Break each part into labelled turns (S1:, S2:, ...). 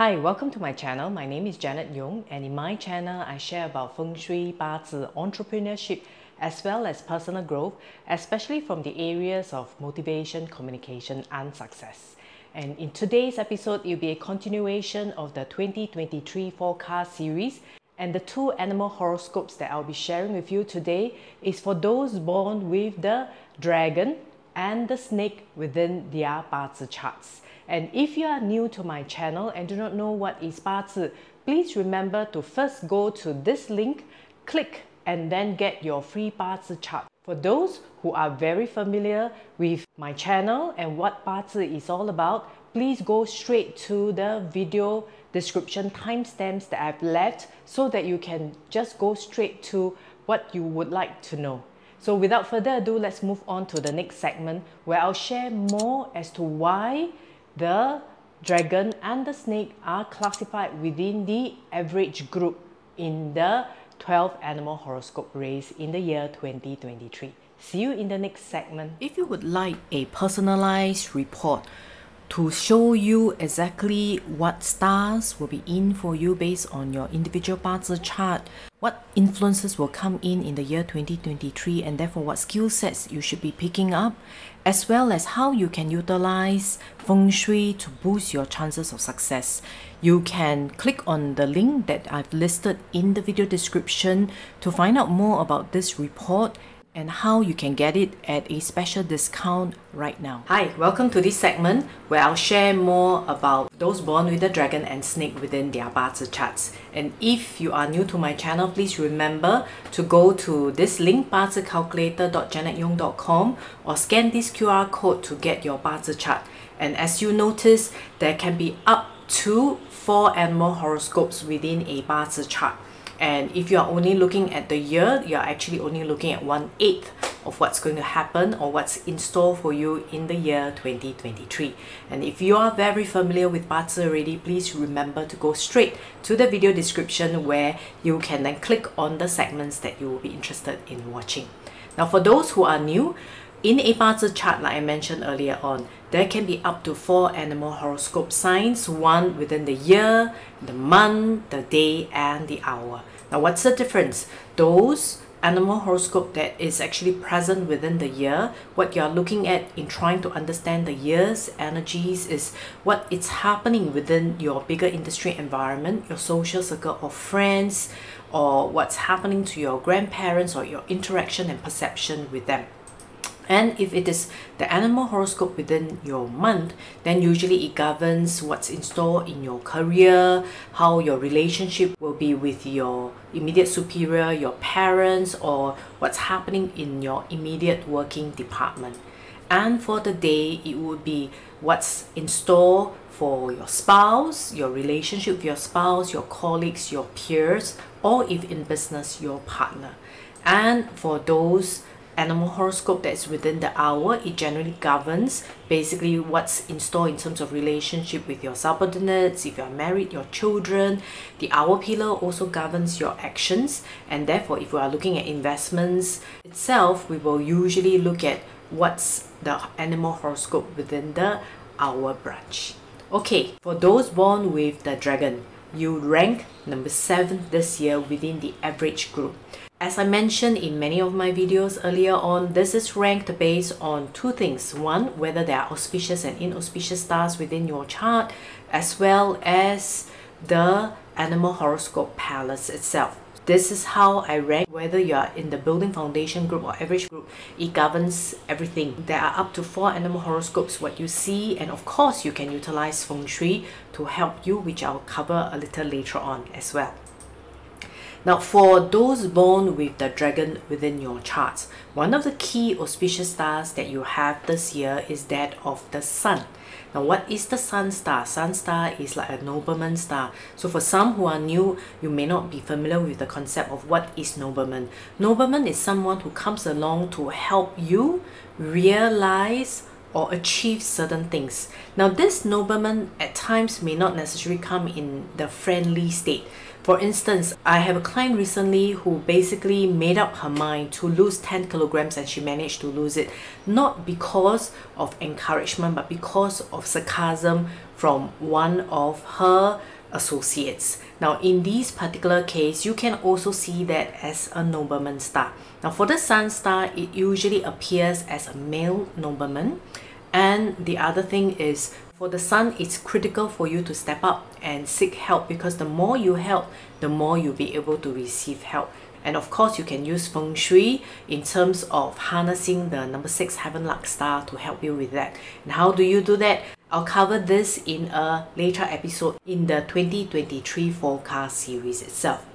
S1: Hi, welcome to my channel. My name is Janet Yong, and in my channel I share about Feng Shui, 八字, entrepreneurship as well as personal growth, especially from the areas of motivation, communication and success. And in today's episode, it will be a continuation of the 2023 forecast series, and the two animal horoscopes that I'll be sharing with you today is for those born with the dragon and the snake within their 八字 charts. And if you are new to my channel and do not know what is 八字, please remember to first go to this link, click and then get your free 八字 chart. For those who are very familiar with my channel and what 八字 is all about, please go straight to the video description timestamps that I've left so that you can just go straight to what you would like to know. So without further ado, let's move on to the next segment where I'll share more as to why the dragon and the snake are classified within the average group in the 12 animal horoscope race in the year 2023. See you in the next segment. If you would like a personalized report to show you exactly what stars will be in for you based on your individual 八字 chart, what influences will come in the year 2023, and therefore what skill sets you should be picking up, as well as how you can utilize Feng Shui to boost your chances of success, you can click on the link that I've listed in the video description to find out more about this report and how you can get it at a special discount right now. Hi, welcome to this segment where I'll share more about those born with the dragon and snake within their 八字 charts. And if you are new to my channel, please remember to go to this link, 八字calculator.janetyong.com, or scan this QR code to get your 八字 chart. And as you notice, there can be up to 4 animal horoscopes within a 八字 chart. And if you are only looking at the year, you are actually only looking at 1/8 of what's going to happen or what's in store for you in the year 2023. And if you are very familiar with 八字 already, please remember to go straight to the video description where you can then click on the segments that you will be interested in watching. Now for those who are new, in a 八字 chart, like I mentioned earlier on, there can be up to 4 animal horoscope signs, one within the year, the month, the day, and the hour. Now, what's the difference? Those animal horoscope that is actually present within the year, what you're looking at in trying to understand the year's energies is what is happening within your bigger industry environment, your social circle of friends, or what's happening to your grandparents or your interaction and perception with them. And if it is the animal horoscope within your month, then usually it governs what's in store in your career, how your relationship will be with your immediate superior, your parents, or what's happening in your immediate working department. And for the day, it would be what's in store for your spouse, your relationship with your spouse, your colleagues, your peers, or if in business, your partner. And for those animal horoscope that's within the hour, it generally governs basically what's in store in terms of relationship with your subordinates, if you're married, your children. The hour pillar also governs your actions, and therefore if we are looking at investments itself, we will usually look at what's the animal horoscope within the hour branch. Okay, for those born with the dragon, you rank number 7 this year within the average group. As I mentioned in many of my videos earlier on, this is ranked based on 2 things. One, whether there are auspicious and inauspicious stars within your chart, as well as the animal horoscope palace itself. This is how I rank whether you are in the building foundation group or average group. It governs everything. There are up to 4 animal horoscopes, what you see, and of course you can utilize Feng Shui to help you, which I'll cover a little later on as well. Now, for those born with the dragon within your charts, one of the key auspicious stars that you have this year is that of the sun. Now, what is the sun star? Sun star is like a nobleman star. So for some who are new, you may not be familiar with the concept of what is nobleman. Nobleman is someone who comes along to help you realize or achieve certain things. Now, this nobleman at times may not necessarily come in the friendly state. For instance, I have a client recently who basically made up her mind to lose 10 kilograms and she managed to lose it, not because of encouragement, but because of sarcasm from one of her associates. Now in this particular case, you can also see that as a nobleman star. Now for the Sun star, it usually appears as a male nobleman. And the other thing is, for the Sun, it's critical for you to step up and seek help, because the more you help, the more you'll be able to receive help. And of course, you can use Feng Shui in terms of harnessing the number 6 Heaven Luck star to help you with that. And how do you do that? I'll cover this in a later episode in the 2023 forecast series itself.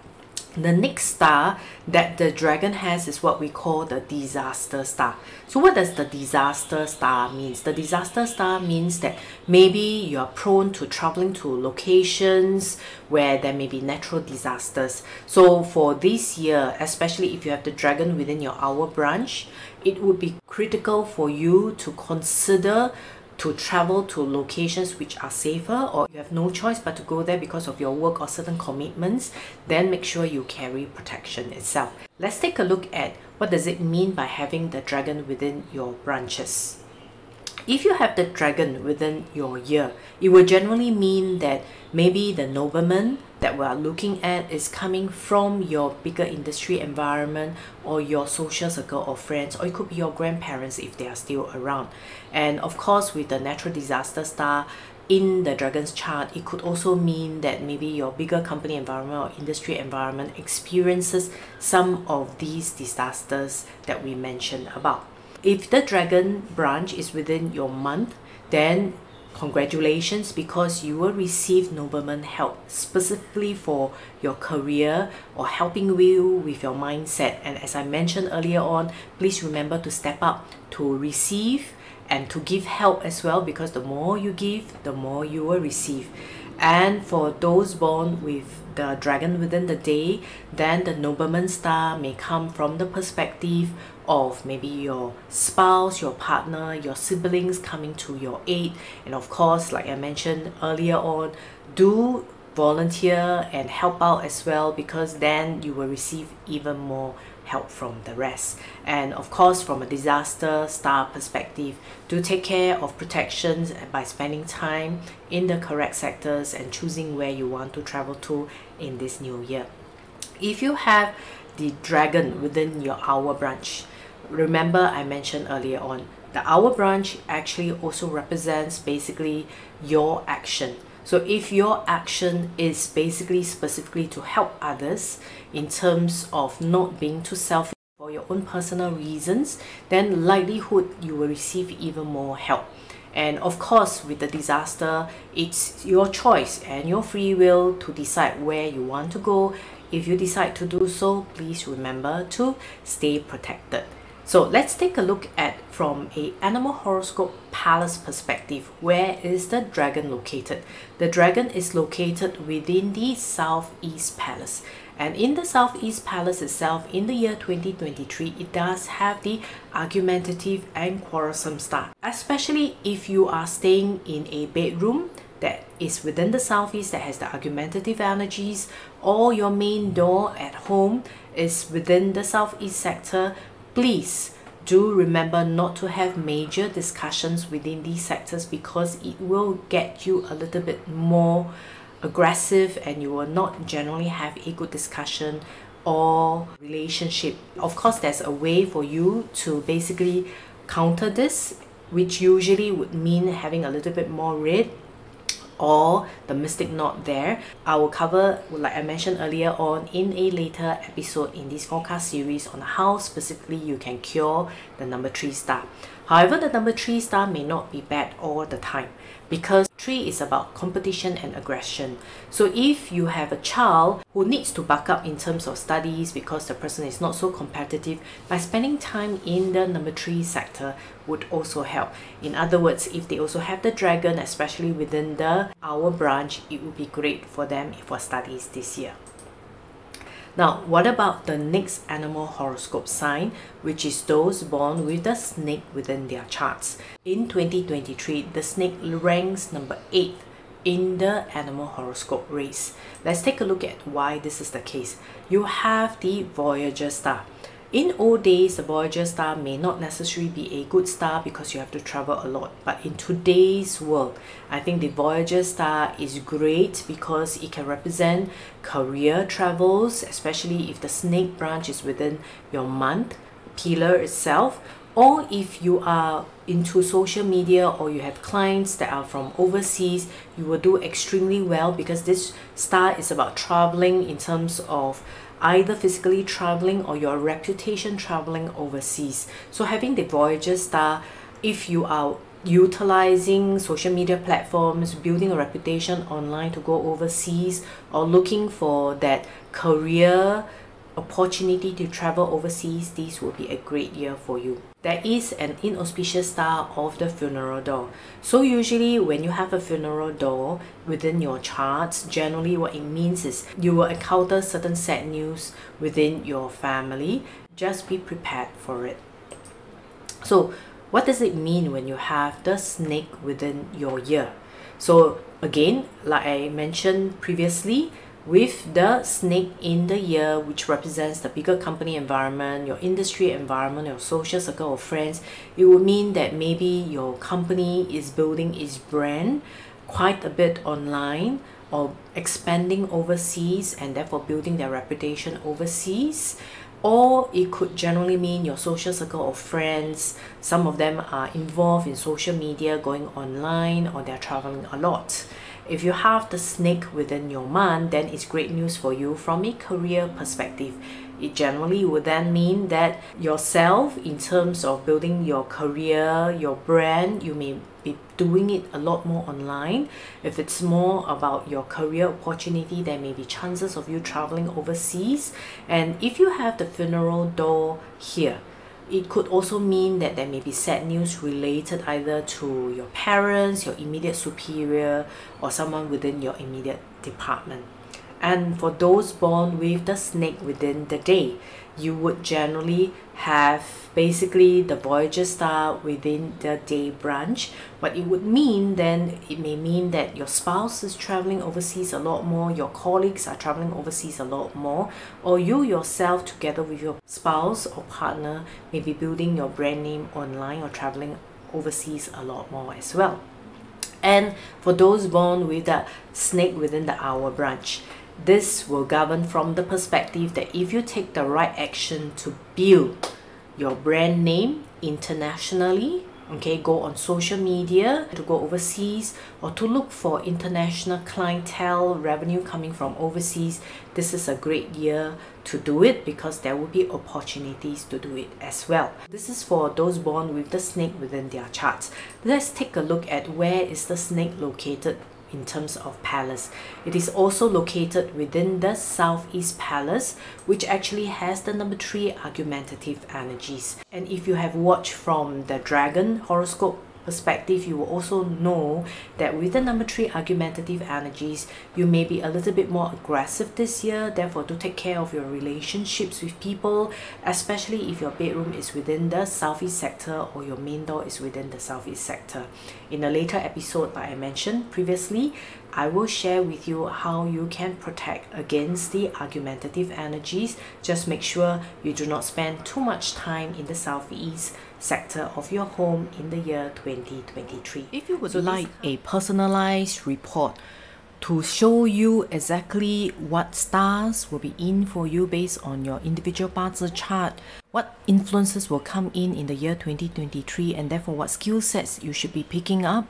S1: The next star that the dragon has is what we call the disaster star. So what does the disaster star means? The disaster star means that maybe you are prone to traveling to locations where there may be natural disasters. So for this year, especially if you have the dragon within your hour branch, it would be critical for you to consider to travel to locations which are safer, or you have no choice but to go there because of your work or certain commitments. Then make sure you carry protection itself. Let's take a look at what does it mean by having the dragon within your branches. If you have the dragon within your year, it will generally mean that maybe the nobleman that we are looking at is coming from your bigger industry environment or your social circle of friends, or it could be your grandparents if they are still around. And of course, with the natural disaster star in the dragon's chart, it could also mean that maybe your bigger company environment or industry environment experiences some of these disasters that we mentioned about. If the dragon branch is within your month, then congratulations, because you will receive nobleman help specifically for your career or helping you with your mindset. And as I mentioned earlier on, please remember to step up to receive and to give help as well, because the more you give, the more you will receive. And for those born with the dragon within the day, then the nobleman star may come from the perspective of maybe your spouse, your partner, your siblings coming to your aid. And of course, like I mentioned earlier on, do volunteer and help out as well, because then you will receive even more help from the rest. And of course, from a disaster star perspective, do take care of protections by spending time in the correct sectors and choosing where you want to travel to in this new year. If you have the dragon within your hour branch, remember I mentioned earlier on, the hour branch actually also represents basically your action. So if your action is basically specifically to help others in terms of not being too selfish for your own personal reasons, then likelihood you will receive even more help. And of course, with the disaster, it's your choice and your free will to decide where you want to go. If you decide to do so, please remember to stay protected. So let's take a look at from a animal horoscope palace perspective. Where is the dragon located? The dragon is located within the Southeast Palace. And in the Southeast Palace itself, in the year 2023, it does have the argumentative and quarrelsome star. Especially if you are staying in a bedroom that is within the Southeast that has the argumentative energies, or your main door at home is within the Southeast sector, please do remember not to have major discussions within these sectors, because it will get you a little bit more aggressive and you will not generally have a good discussion or relationship. Of course, there's a way for you to basically counter this, which usually would mean having a little bit more red or the mystic knot there. I will cover, like I mentioned earlier on, in a later episode in this forecast series on how specifically you can cure the number 3 star. However, the number 3 star may not be bad all the time, because 3 is about competition and aggression. So if you have a child who needs to buck up in terms of studies because the person is not so competitive, by spending time in the number 3 sector would also help. In other words, if they also have the dragon, especially within the hour branch, it would be great for them for studies this year. Now, what about the next animal horoscope sign, which is those born with the snake within their charts? In 2023, the snake ranks number 8 in the animal horoscope race. Let's take a look at why this is the case. You have the Voyager star. In old days, the Voyager star may not necessarily be a good star because you have to travel a lot. But in today's world, I think the Voyager star is great because it can represent career travels, especially if the snake branch is within your month pillar itself, or if you are into social media or you have clients that are from overseas, you will do extremely well because this star is about traveling in terms of either physically traveling or your reputation traveling overseas. So having the Voyager star, if you are utilizing social media platforms, building a reputation online to go overseas, or looking for that career opportunity to travel overseas, this will be a great year for you. There is an inauspicious star of the funeral door. So usually when you have a funeral door within your charts, generally what it means is you will encounter certain sad news within your family. Just be prepared for it. So what does it mean when you have the snake within your year? So again, like I mentioned previously, with the snake in the year, which represents the bigger company environment, your industry environment, your social circle of friends, it would mean that maybe your company is building its brand quite a bit online or expanding overseas and therefore building their reputation overseas. Or it could generally mean your social circle of friends, some of them are involved in social media, going online, or they're traveling a lot. If you have the snake within your month, then it's great news for you from a career perspective. It generally would then mean that yourself, in terms of building your career, your brand, you may be doing it a lot more online. If it's more about your career opportunity, there may be chances of you traveling overseas. And if you have the funeral door here, it could also mean that there may be sad news related either to your parents, your immediate superior, or someone within your immediate department. And for those born with the snake within the day, you would generally have basically the Voyager star within the day branch. What it would mean then, it may mean that your spouse is traveling overseas a lot more, your colleagues are traveling overseas a lot more, or you yourself together with your spouse or partner may be building your brand name online or traveling overseas a lot more as well. And for those born with the snake within the hour branch, this will govern from the perspective that if you take the right action to build your brand name internationally, okay, go on social media, to go overseas, or to look for international clientele revenue coming from overseas, this is a great year to do it because there will be opportunities to do it as well. This is for those born with the snake within their charts. Let's take a look at where is the snake located in terms of palace. It is also located within the Southeast Palace, which actually has the number 3 argumentative energies. And if you have watched from the Dragon horoscope perspective, you will also know that with the number 3 argumentative energies, you may be a little bit more aggressive this year. Therefore, to take care of your relationships with people, especially if your bedroom is within the southeast sector or your main door is within the southeast sector. In a later episode, like I mentioned previously, I will share with you how you can protect against the argumentative energies. Just make sure you do not spend too much time in the southeast sector of your home in the year 2023. If you would like a personalized report to show you exactly what stars will be in for you based on your individual Bazi chart, what influences will come in the year 2023, and therefore what skill sets you should be picking up,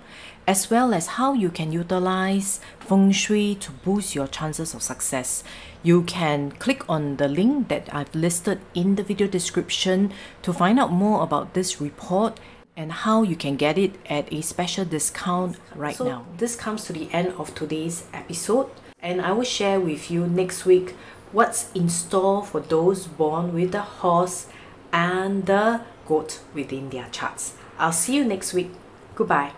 S1: as well as how you can utilize feng shui to boost your chances of success. You can click on the link that I've listed in the video description to find out more about this report and how you can get it at a special discount right now. This comes to the end of today's episode, and I will share with you next week what's in store for those born with the horse and the goat within their charts. I'll see you next week. Goodbye.